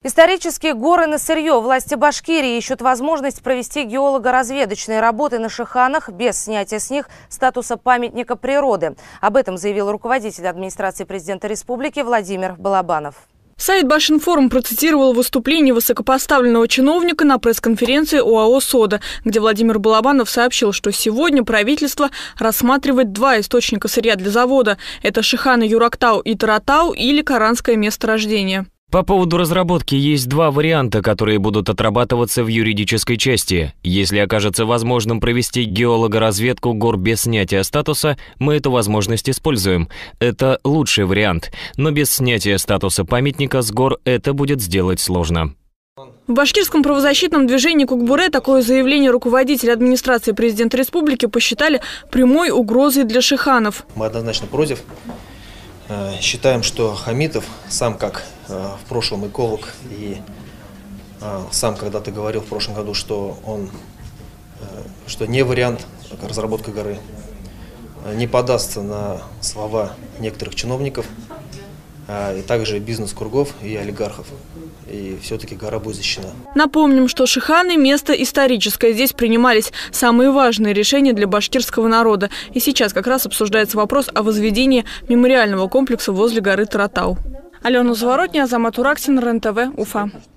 Исторические горы на сырье. Власти Башкирии ищут возможность провести геолого-разведочные работы на Шиханах без снятия с них статуса памятника природы. Об этом заявил руководитель администрации президента республики Владимир Балабанов. Сайт Башинформ процитировал выступление высокопоставленного чиновника на пресс-конференции ОАО «Сода», где Владимир Балабанов сообщил, что сегодня правительство рассматривает два источника сырья для завода. Это Шиханы Юрактау и Таратау или Каранское месторождение. По поводу разработки есть два варианта, которые будут отрабатываться в юридической части. Если окажется возможным провести геологоразведку гор без снятия статуса, мы эту возможность используем. Это лучший вариант, но без снятия статуса памятника с гор это будет сделать сложно. В башкирском правозащитном движении Кукбуре такое заявление руководителя администрации президента республики посчитали прямой угрозой для шиханов. Мы однозначно против. Считаем, что Хамитов сам как в прошлом эколог и сам когда-то говорил в прошлом году, что не вариант разработка горы, не подастся на слова некоторых чиновников, и также бизнес-кругов и олигархов. И все-таки гора будет защищена. Напомним, что Шиханы – место историческое. Здесь принимались самые важные решения для башкирского народа. И сейчас как раз обсуждается вопрос о возведении мемориального комплекса возле горы Таратау. Алена Заворотня, Азамат Ураксин, РЕН-ТВ, Уфа.